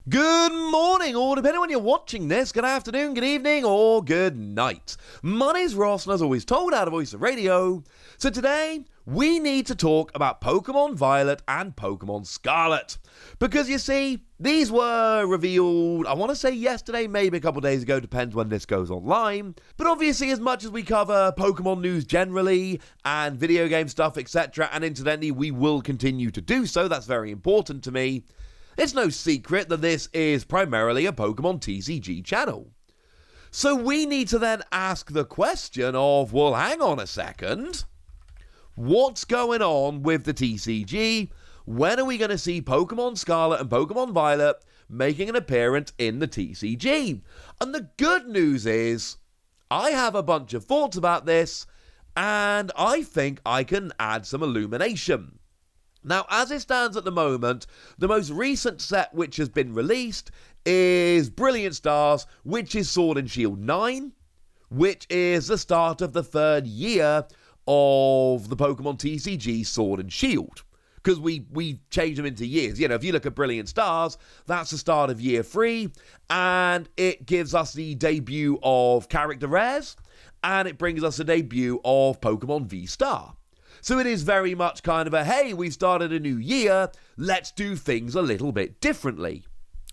Good morning, or depending on when you're watching this, good afternoon, good evening, or good night. My name's Ross, and as always told out of Voice of Radio. So today, we need to talk about Pokemon Violet and Pokemon Scarlet. Because you see, these were revealed, I want to say yesterday, maybe a couple days ago, depends when this goes online. But obviously, as much as we cover Pokemon news generally, and video game stuff, etc., and incidentally, we will continue to do so, that's very important to me. It's no secret that this is primarily a Pokemon TCG channel. So we need to then ask the question of, well, hang on a second. What's going on with the TCG? When are we going to see Pokemon Scarlet and Pokemon Violet making an appearance in the TCG? And the good news is, I have a bunch of thoughts about this, and I think I can add some illumination. Now, as it stands at the moment, the most recent set which has been released is Brilliant Stars, which is Sword and Shield 9, which is the start of the third year of the Pokemon TCG Sword and Shield. Because we changed them into years. You know, if you look at Brilliant Stars, that's the start of year 3, and it gives us the debut of character rares, and it brings us a debut of Pokemon V-Star. So it is very much kind of a, hey, we've started a new year, let's do things a little bit differently.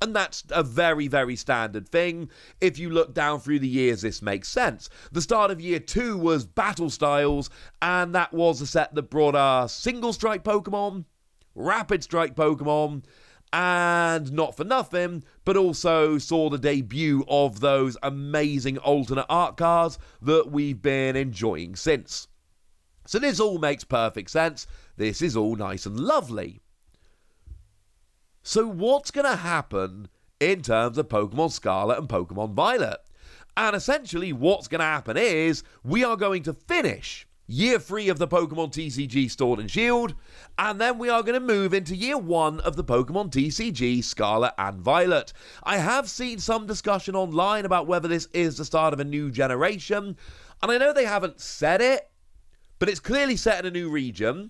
And that's a very, very standard thing. If you look down through the years, this makes sense. The start of year 2 was Battle Styles, and that was a set that brought us Single Strike Pokemon, Rapid Strike Pokemon, and not for nothing, but also saw the debut of those amazing alternate art cards that we've been enjoying since. So this all makes perfect sense. This is all nice and lovely. So what's going to happen in terms of Pokemon Scarlet and Pokemon Violet? And essentially what's going to happen is we are going to finish year 3 of the Pokemon TCG Sword and Shield, and then we are going to move into year 1 of the Pokemon TCG Scarlet and Violet. I have seen some discussion online about whether this is the start of a new generation, and I know they haven't said it, but it's clearly set in a new region.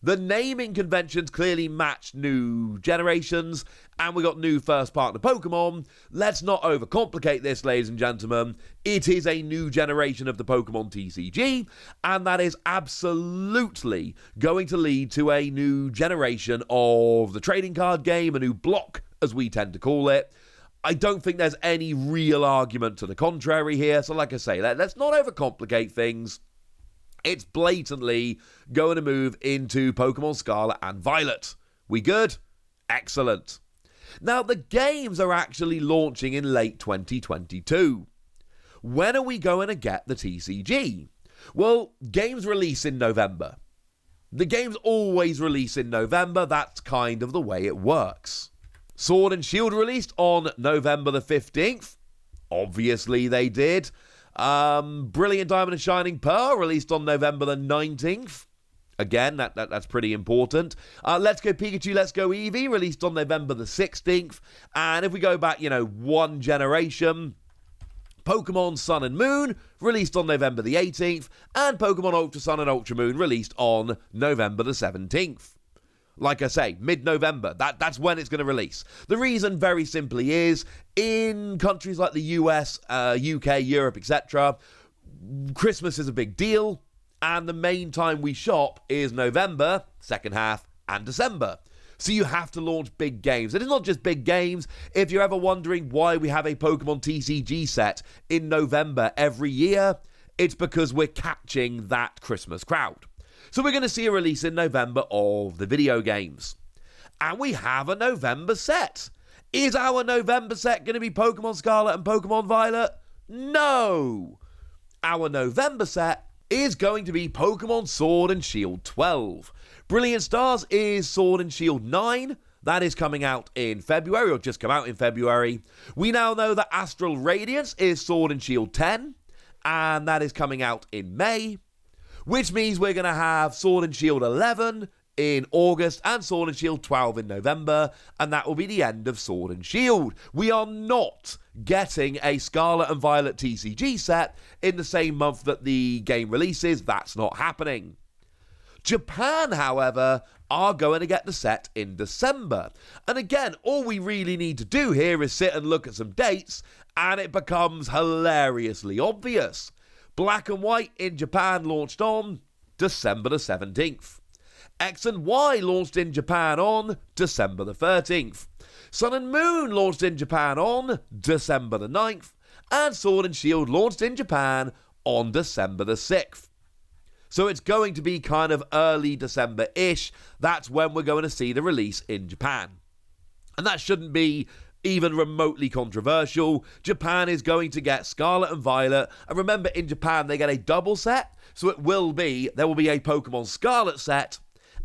The naming conventions clearly match new generations, and we got new first partner Pokemon. Let's not overcomplicate this, ladies and gentlemen. It is a new generation of the Pokemon TCG, and that is absolutely going to lead to a new generation of the trading card game, a new block, as we tend to call it. I don't think there's any real argument to the contrary here, so like I say, let's not overcomplicate things. It's blatantly going to move into Pokemon Scarlet and Violet. We good? Excellent. Now, the games are actually launching in late 2022. When are we going to get the TCG? Well, games release in November. The games always release in November. That's kind of the way it works. Sword and Shield released on November the 15th. Obviously, they did. Brilliant Diamond and Shining Pearl released on November the 19th. Again, that's pretty important. Let's Go Pikachu, Let's Go Eevee released on November the 16th. And if we go back, one generation, Pokemon Sun and Moon released on November the 18th. And Pokemon Ultra Sun and Ultra Moon released on November the 17th. Like I say, mid-November, that's when it's going to release. The reason, very simply, is in countries like the US, UK, Europe, etc., Christmas is a big deal, and the main time we shop is November, second half, and December. So you have to launch big games. And it's not just big games. If you're ever wondering why we have a Pokemon TCG set in November every year, it's because we're catching that Christmas crowd. So we're going to see a release in November of the video games. And we have a November set. Is our November set going to be Pokemon Scarlet and Pokemon Violet? No! Our November set is going to be Pokemon Sword and Shield 12. Brilliant Stars is Sword and Shield 9. That is coming out in February, or just come out in February. We now know that Astral Radiance is Sword and Shield 10. And that is coming out in May. Which means we're going to have Sword and Shield 11 in August and Sword and Shield 12 in November, and that will be the end of Sword and Shield. We are not getting a Scarlet and Violet TCG set in the same month that the game releases. That's not happening. Japan, however, are going to get the set in December. And again, all we really need to do here is sit and look at some dates, and it becomes hilariously obvious. Black and White in Japan launched on December the 17th. X and Y launched in Japan on December the 13th. Sun and Moon launched in Japan on December the 9th. And Sword and Shield launched in Japan on December the 6th. So it's going to be kind of early December-ish. That's when we're going to see the release in Japan. And that shouldn't be even remotely controversial. Japan is going to get Scarlet and Violet. And remember, in Japan, they get a double set. So there will be a Pokemon Scarlet set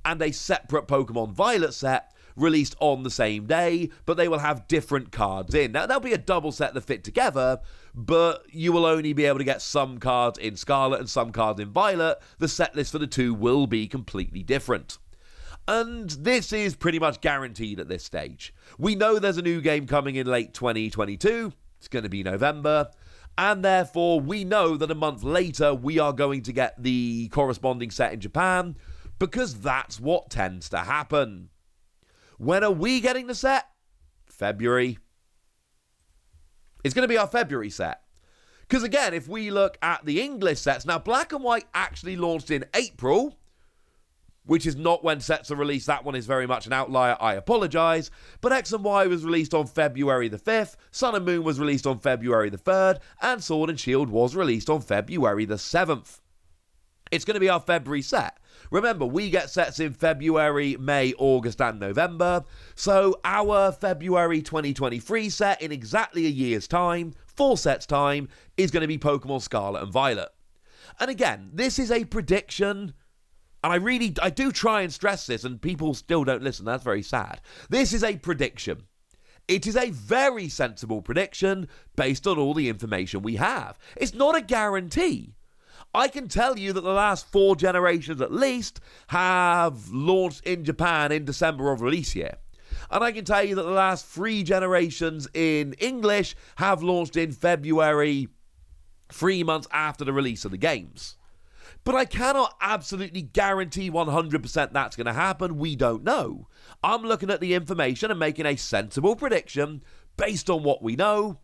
and a separate Pokemon Violet set released on the same day, but they will have different cards in. Now, there'll be a double set that fit together, but you will only be able to get some cards in Scarlet and some cards in Violet. The set list for the two will be completely different. And this is pretty much guaranteed at this stage. We know there's a new game coming in late 2022. It's going to be November. And therefore, we know that a month later, we are going to get the corresponding set in Japan, because that's what tends to happen. When are we getting the set? February. It's going to be our February set. Because again, if we look at the English sets, now Black and White actually launched in April, which is not when sets are released. That one is very much an outlier. I apologise. But X and Y was released on February the 5th, Sun and Moon was released on February the 3rd, and Sword and Shield was released on February the 7th. It's going to be our February set. Remember, we get sets in February, May, August, and November. So our February 2023 set in exactly a year's time, 4 sets time, is going to be Pokemon Scarlet and Violet. And again, this is a prediction. And I do try and stress this, and people still don't listen. That's very sad. This is a prediction. It is a very sensible prediction based on all the information we have. It's not a guarantee. I can tell you that the last 4 generations at least have launched in Japan in December of release year. And I can tell you that the last 3 generations in English have launched in February, 3 months after the release of the games. But I cannot absolutely guarantee 100% that's going to happen. We don't know. I'm looking at the information and making a sensible prediction based on what we know.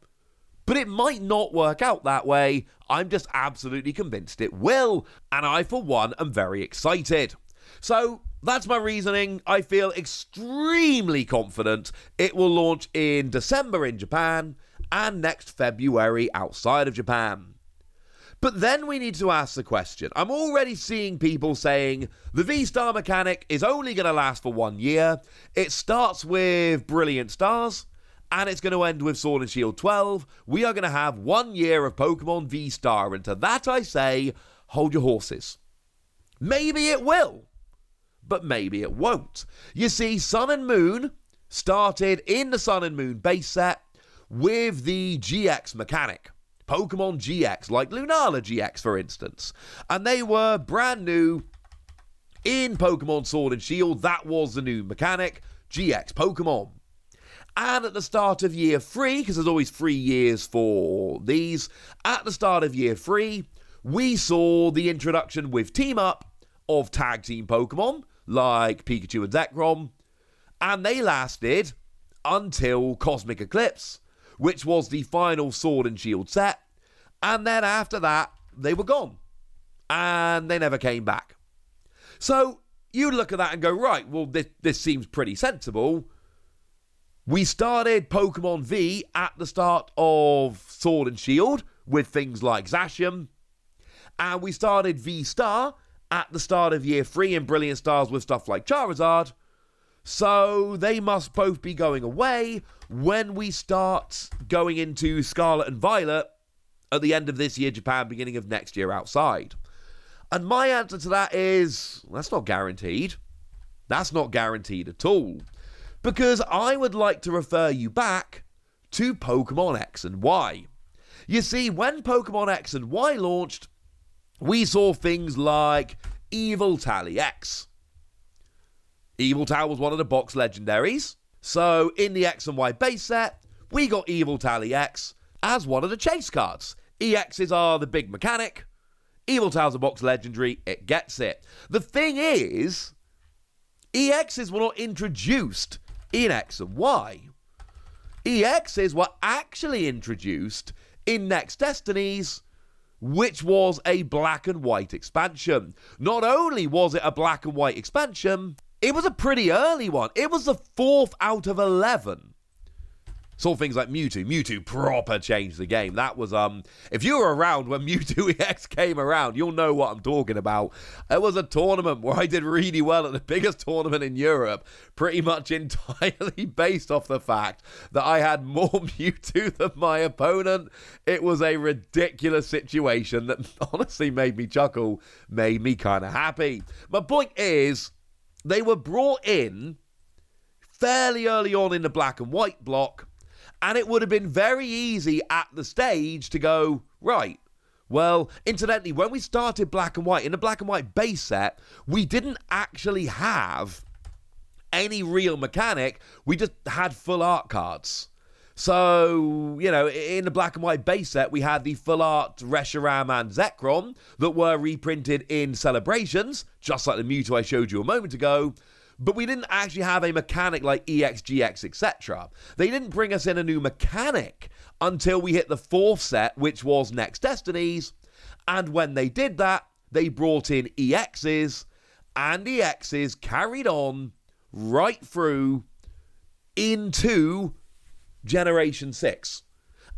But it might not work out that way. I'm just absolutely convinced it will. And I, for one, am very excited. So that's my reasoning. I feel extremely confident it will launch in December in Japan and next February outside of Japan. But then we need to ask the question. I'm already seeing people saying the V-Star mechanic is only going to last for 1 year. It starts with Brilliant Stars, and it's going to end with Sword and Shield 12. We are going to have 1 year of Pokemon V-Star, and to that I say, hold your horses. Maybe it will, but maybe it won't. You see, Sun and Moon started in the Sun and Moon base set with the GX mechanic. Pokemon GX, like Lunala GX, for instance. And they were brand new in Pokemon Sword and Shield. That was the new mechanic, GX Pokemon. And at the start of year 3, because there's always 3 years for these, at the start of year 3, we saw the introduction with Team Up of tag team Pokemon, like Pikachu and Zekrom, and they lasted until Cosmic Eclipse, which was the final Sword and Shield set, and then after that, they were gone, and they never came back. So, you look at that and go, right, well, this seems pretty sensible. We started Pokemon V at the start of Sword and Shield with things like Zacian, and we started V-Star at the start of year 3 in Brilliant Stars with stuff like Charizard, so they must both be going away when we start going into Scarlet and Violet at the end of this year Japan, beginning of next year outside. And my answer to that is, that's not guaranteed. That's not guaranteed at all. Because I would like to refer you back to Pokemon X and Y. You see, when Pokemon X and Y launched, we saw things like Evil Tally X. Evil Tally was one of the box legendaries. So in the X and Y base set, we got Evil Tally X as one of the chase cards. EXs are the big mechanic. Evil Tales of Box Legendary, it gets it. The thing is, EXs were not introduced in X and Y. EXs were actually introduced in Next Destinies, which was a black and white expansion. Not only was it a black and white expansion, it was a pretty early one. It was the 4th out of 11. Saw things like Mewtwo. Mewtwo proper changed the game. That was, if you were around when Mewtwo EX came around, you'll know what I'm talking about. It was a tournament where I did really well at the biggest tournament in Europe, pretty much entirely based off the fact that I had more Mewtwo than my opponent. It was a ridiculous situation that honestly made me chuckle, made me kind of happy. My point is, they were brought in fairly early on in the black and white block, and it would have been very easy at the stage to go, right, well, incidentally, when we started black and white, in the black and white base set, we didn't actually have any real mechanic. We just had full art cards. So, you know, in the black and white base set, we had the full art Reshiram and Zekrom that were reprinted in Celebrations, just like the Mewtwo I showed you a moment ago. But we didn't actually have a mechanic like EX, GX, etc. They didn't bring us in a new mechanic until we hit the 4th set, which was Next Destinies. And when they did that, they brought in EXs, and EXs carried on right through into Generation 6.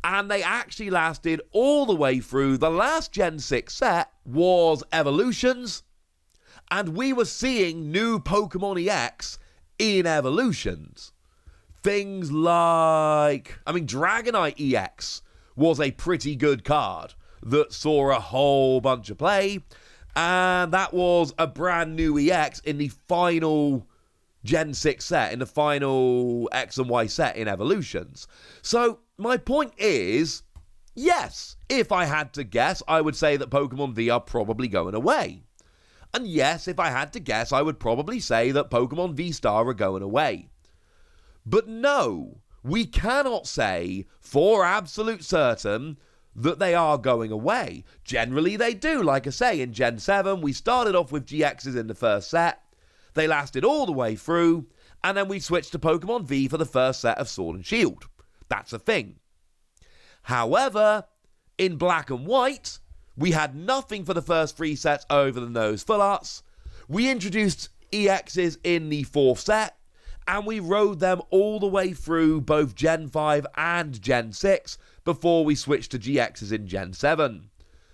And they actually lasted all the way through. The last Gen 6 set was Evolutions, and we were seeing new Pokemon EX in Evolutions. Things like, Dragonite EX was a pretty good card that saw a whole bunch of play, and that was a brand new EX in the final Gen 6 set, in the final X and Y set in Evolutions. So, my point is, yes, if I had to guess, I would say that Pokemon V are probably going away. And yes, if I had to guess, I would probably say that Pokemon V-Star are going away. But no, we cannot say for absolute certain that they are going away. Generally, they do. Like I say, in Gen 7, we started off with GXs in the first set. They lasted all the way through, and then we switched to Pokemon V for the first set of Sword and Shield. That's a thing. However, in Black and White, we had nothing for the first 3 sets over the nose full arts. We introduced EXs in the 4th set, and we rode them all the way through both Gen 5 and Gen 6 before we switched to GXs in Gen 7.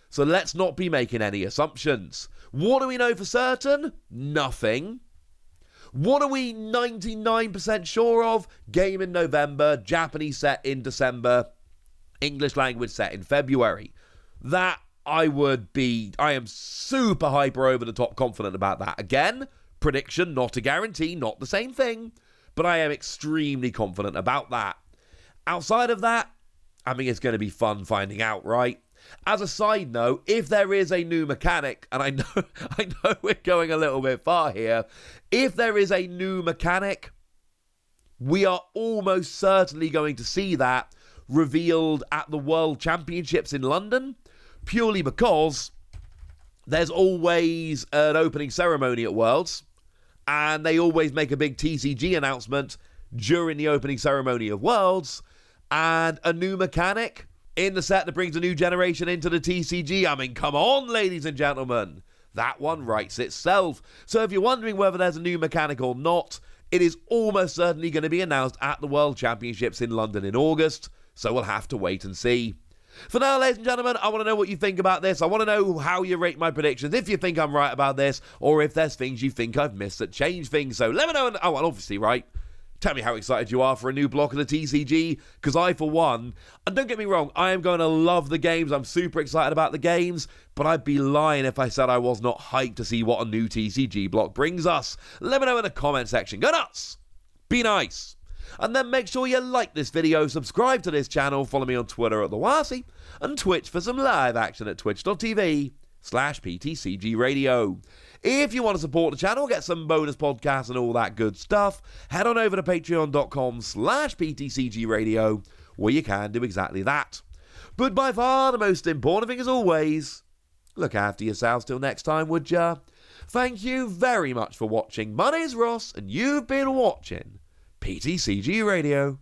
So let's not be making any assumptions. What do we know for certain? Nothing. What are we 99% sure of? Game in November, Japanese set in December, English language set in February. That I am super hyper over the top confident about that. Again, prediction, not a guarantee, not the same thing, but I am extremely confident about that. Outside of that, it's going to be fun finding out, right? As a side note, if there is a new mechanic, and I know we're going a little bit far here, if there is a new mechanic, we are almost certainly going to see that revealed at the World Championships in London, purely because there's always an opening ceremony at Worlds, and they always make a big TCG announcement during the opening ceremony of Worlds, and a new mechanic in the set that brings a new generation into the TCG. Come on, ladies and gentlemen. That one writes itself. So if you're wondering whether there's a new mechanic or not, it is almost certainly going to be announced at the World Championships in London in August, so we'll have to wait and see. For now, ladies and gentlemen, I want to know what you think about this. I want to know how you rate my predictions, if you think I'm right about this, or if there's things you think I've missed that change things. So let me know. And obviously, right, tell me how excited you are for a new block of the TCG, because I, for one, and don't get me wrong, I am going to love the games. I'm super excited about the games, but I'd be lying if I said I was not hyped to see what a new TCG block brings us. Let me know in the comment section. Go nuts! Be nice! And then make sure you like this video, subscribe to this channel, follow me on Twitter at TheWasi, and Twitch for some live action at twitch.tv/PTCG Radio. If you want to support the channel, get some bonus podcasts and all that good stuff, head on over to patreon.com/PTCG Radio, where you can do exactly that. But by far the most important thing, as always, look after yourselves till next time, would ya? Thank you very much for watching. My name's Ross, and you've been watching PTCG Radio.